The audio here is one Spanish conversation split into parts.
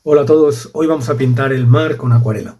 Hola a todos, hoy vamos a pintar el mar con acuarela.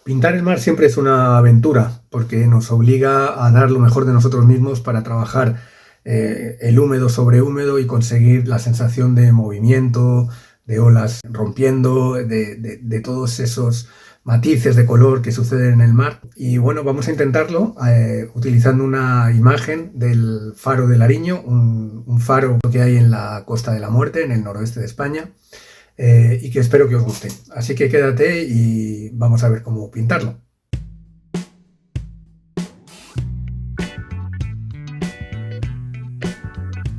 Pintar el mar siempre es una aventura porque nos obliga a dar lo mejor de nosotros mismos para trabajar el húmedo sobre húmedo y conseguir la sensación de movimiento, de olas rompiendo, de todos esos matices de color que suceden en el mar. Y bueno, vamos a intentarlo utilizando una imagen del Faro de Lariño, un faro que hay en la Costa de la Muerte, en el noroeste de España. Y que espero que os guste. Así que quédate y vamos a ver cómo pintarlo.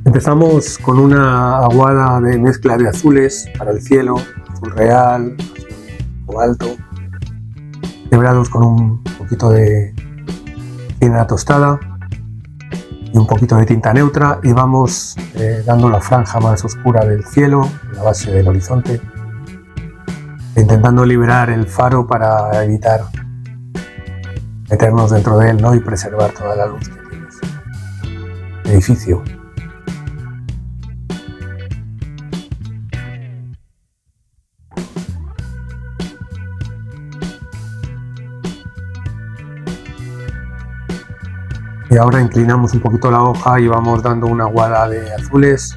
Empezamos con una aguada de mezcla de azules para el cielo, azul real, azul cobalto, quebrados con un poquito de cera tostada y un poquito de tinta neutra, y vamos dando la franja más oscura del cielo, la base del horizonte, intentando liberar el faro para evitar meternos dentro de él, ¿no? Y preservar toda la luz que tiene el edificio. Y ahora inclinamos un poquito la hoja y vamos dando una aguada de azules,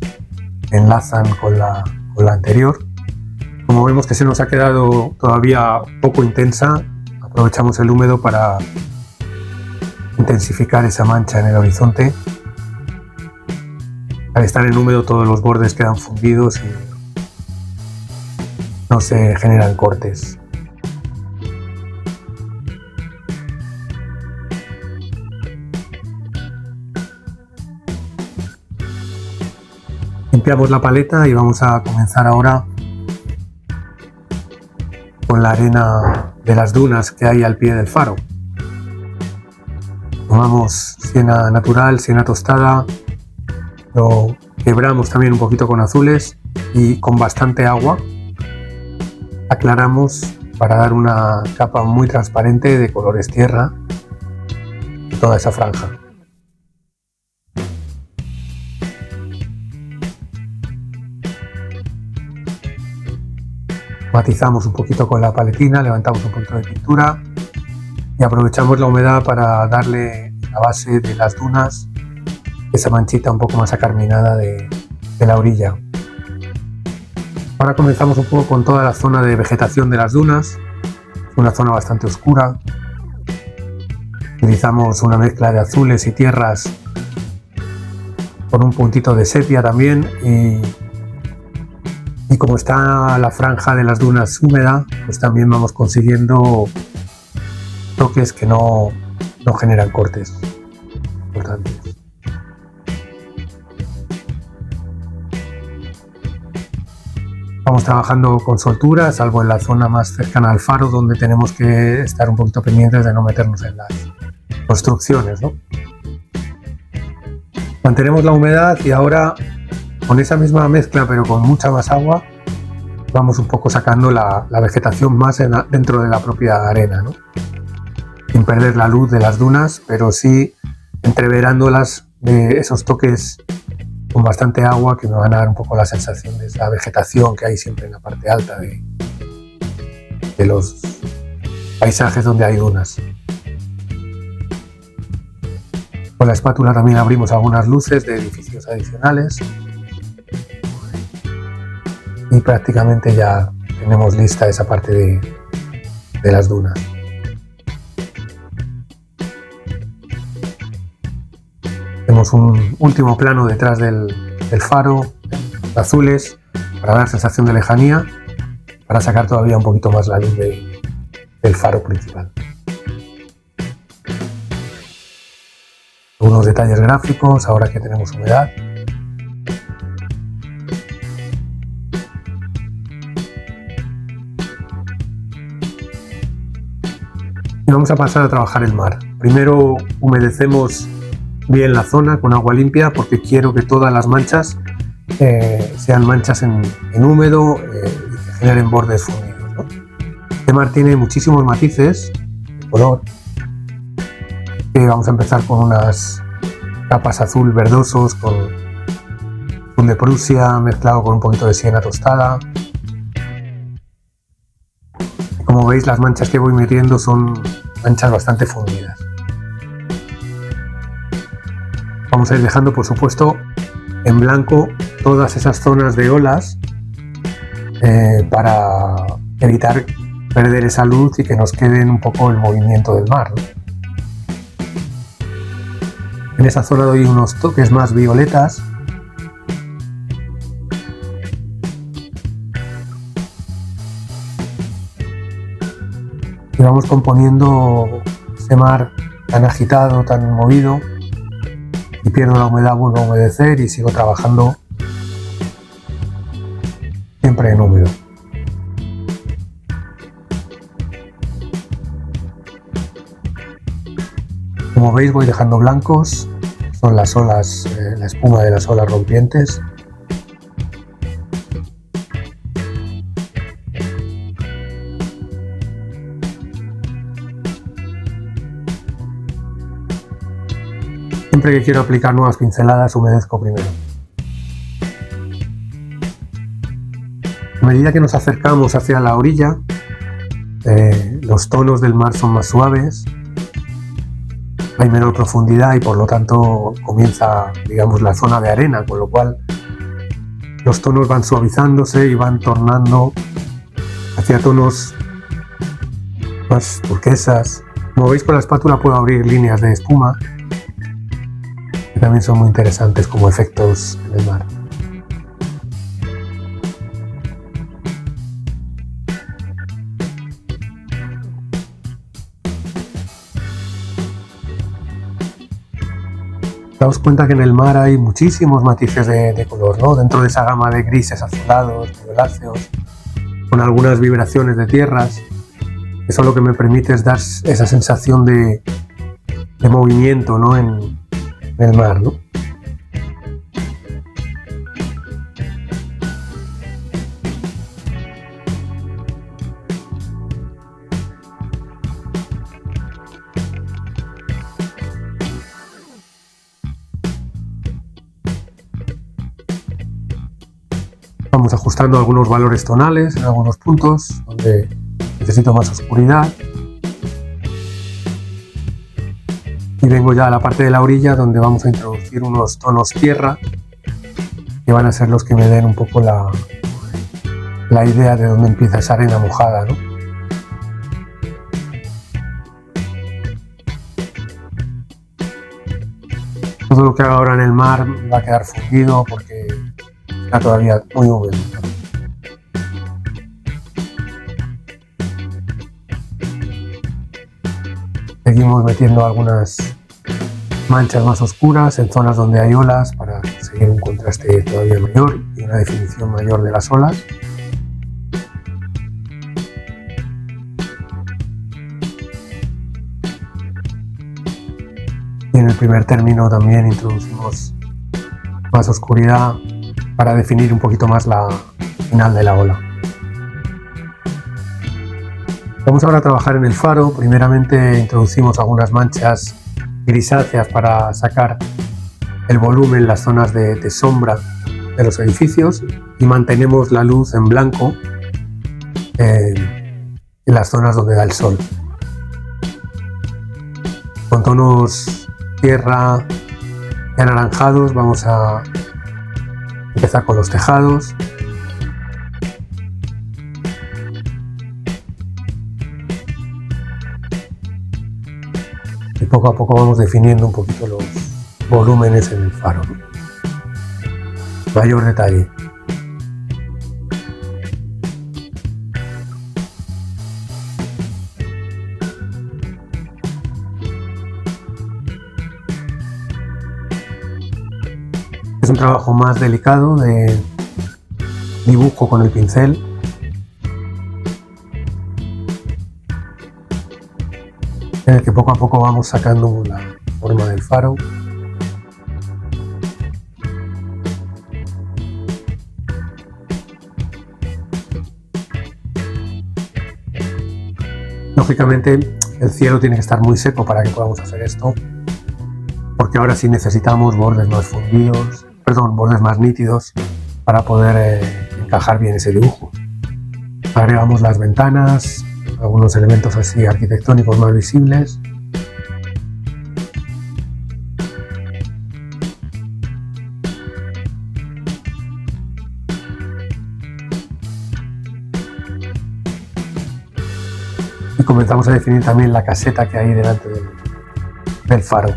enlazan con la anterior. Como vemos que se nos ha quedado todavía poco intensa, aprovechamos el húmedo para intensificar esa mancha en el horizonte. Al estar en húmedo todos los bordes quedan fundidos y no se generan cortes. Limpiamos la paleta y vamos a comenzar ahora con la arena de las dunas que hay al pie del faro. Tomamos siena natural, siena tostada, lo quebramos también un poquito con azules y con bastante agua aclaramos para dar una capa muy transparente de colores tierra en toda esa franja. Matizamos un poquito con la paletina, levantamos un poquito de pintura y aprovechamos la humedad para darle la base de las dunas esa manchita un poco más acarminada de la orilla. Ahora comenzamos un poco con toda la zona de vegetación de las dunas, una zona bastante oscura. Utilizamos una mezcla de azules y tierras con un puntito de sepia también, y como está la franja de las dunas húmeda, pues también vamos consiguiendo toques que no generan cortes importantes. Vamos trabajando con soltura, salvo en la zona más cercana al faro, donde tenemos que estar un poquito pendientes de no meternos en las construcciones, ¿no? Mantenemos la humedad y ahora, con esa misma mezcla pero con mucha más agua, vamos un poco sacando la vegetación más dentro de la propia arena, ¿no? Sin perder la luz de las dunas, pero sí entreverándolas de esos toques con bastante agua que me van a dar un poco la sensación de esa vegetación que hay siempre en la parte alta de los paisajes donde hay dunas. Con la espátula también abrimos algunas luces de edificios adicionales y prácticamente ya tenemos lista esa parte de las dunas. Tenemos un último plano detrás del faro, azules, para dar sensación de lejanía, para sacar todavía un poquito más la luz del faro principal. Algunos detalles gráficos ahora que tenemos humedad. Y vamos a pasar a trabajar el mar. Primero humedecemos bien la zona con agua limpia porque quiero que todas las manchas sean manchas en húmedo y que generen bordes fundidos, ¿no? Este mar tiene muchísimos matices de color. Vamos a empezar con unas capas azul verdosos con azul de Prusia mezclado con un poquito de siena tostada. Y como veis, las manchas que voy metiendo son manchas bastante fundidas. Vamos a ir dejando, por supuesto, en blanco todas esas zonas de olas para evitar perder esa luz y que nos quede un poco el movimiento del mar, ¿no? En esa zona doy unos toques más violetas. Y vamos componiendo ese mar tan agitado, tan movido. Y pierdo la humedad, vuelvo a humedecer y sigo trabajando siempre en húmedo. Como veis, voy dejando blancos, son las olas, la espuma de las olas rompientes. Siempre que quiero aplicar nuevas pinceladas, humedezco primero. A medida que nos acercamos hacia la orilla, los tonos del mar son más suaves, hay menor profundidad y por lo tanto comienza, digamos, la zona de arena, con lo cual los tonos van suavizándose y van tornando hacia tonos más turquesas. Como veis, con la espátula puedo abrir líneas de espuma que también son muy interesantes como efectos en el mar. Daos cuenta que en el mar hay muchísimos matices de color, ¿no? Dentro de esa gama de grises azulados, violáceos, con algunas vibraciones de tierras. Eso lo que me permite es dar esa sensación de movimiento, ¿no? en el mar, ¿no? Vamos ajustando algunos valores tonales en algunos puntos donde necesito más oscuridad. Y vengo ya a la parte de la orilla donde vamos a introducir unos tonos tierra que van a ser los que me den un poco la idea de dónde empieza esa arena mojada, ¿no? Todo lo que haga ahora en el mar va a quedar fundido porque está todavía muy húmedo. Seguimos metiendo algunas manchas más oscuras en zonas donde hay olas para conseguir un contraste todavía mayor y una definición mayor de las olas. Y en el primer término también introducimos más oscuridad para definir un poquito más la final de la ola. Vamos ahora a trabajar en el faro. Primeramente introducimos algunas manchas grisáceas para sacar el volumen en las zonas de sombra de los edificios y mantenemos la luz en blanco en las zonas donde da el sol. Con tonos tierra y anaranjados vamos a empezar con los tejados. Y poco a poco vamos definiendo un poquito los volúmenes en el faro, ¿no? Mayor detalle. Es un trabajo más delicado de dibujo con el pincel. En el que poco a poco vamos sacando la forma del faro. Lógicamente el cielo tiene que estar muy seco para que podamos hacer esto, porque ahora sí necesitamos bordes más fundidos, bordes más nítidos para poder encajar bien ese dibujo. Agregamos las ventanas, algunos elementos así arquitectónicos más visibles. Y comenzamos a definir también la caseta que hay delante del faro.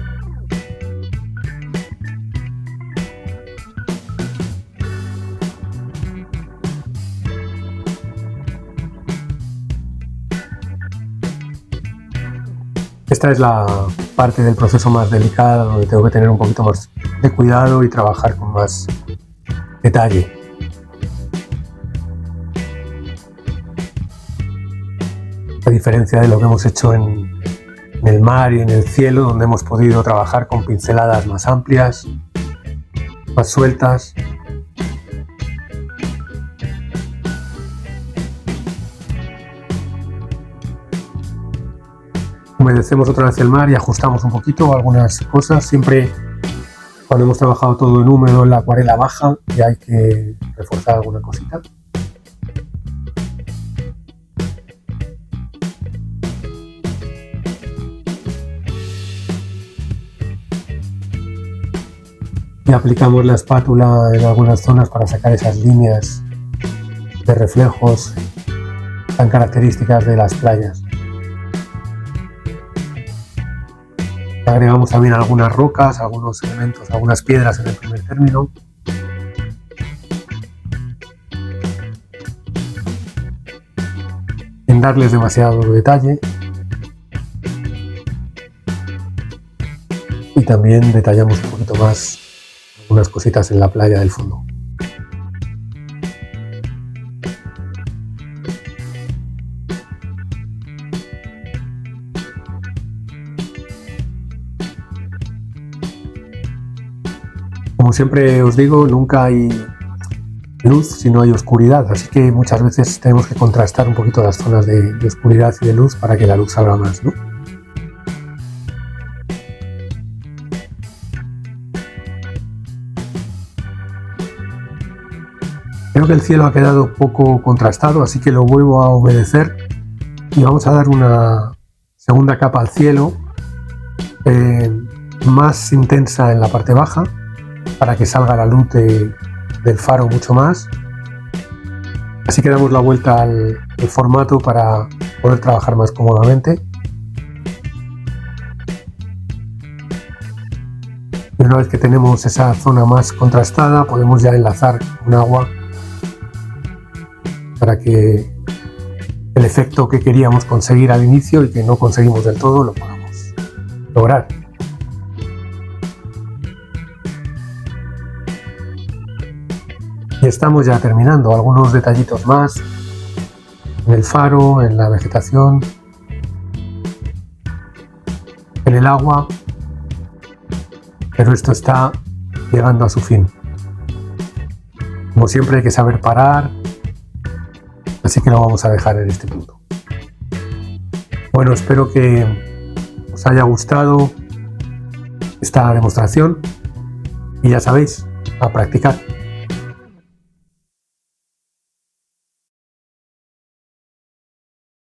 Esta es la parte del proceso más delicada, donde tengo que tener un poquito más de cuidado y trabajar con más detalle. A diferencia de lo que hemos hecho en el mar y en el cielo, donde hemos podido trabajar con pinceladas más amplias, más sueltas. Humedecemos otra vez el mar y ajustamos un poquito algunas cosas. Siempre cuando hemos trabajado todo en húmedo, la acuarela baja y hay que reforzar alguna cosita. Y aplicamos la espátula en algunas zonas para sacar esas líneas de reflejos tan características de las playas. Agregamos también algunas rocas, algunos elementos, algunas piedras en el primer término. Sin darles demasiado detalle. Y también detallamos un poquito más algunas cositas en la playa del fondo. Como siempre os digo, nunca hay luz si no hay oscuridad, así que muchas veces tenemos que contrastar un poquito las zonas de oscuridad y de luz para que la luz salga más, ¿no? Creo que el cielo ha quedado poco contrastado, así que lo vuelvo a humedecer y vamos a dar una segunda capa al cielo, más intensa en la parte baja, para que salga la luz del faro mucho más. Así que damos la vuelta al formato para poder trabajar más cómodamente. Y una vez que tenemos esa zona más contrastada, podemos ya enlazar un agua para que el efecto que queríamos conseguir al inicio y que no conseguimos del todo lo podamos lograr. Y estamos ya terminando. Algunos detallitos más en el faro, en la vegetación, en el agua, pero esto está llegando a su fin. Como siempre hay que saber parar, así que lo vamos a dejar en este punto. Bueno, espero que os haya gustado esta demostración y ya sabéis, a practicar.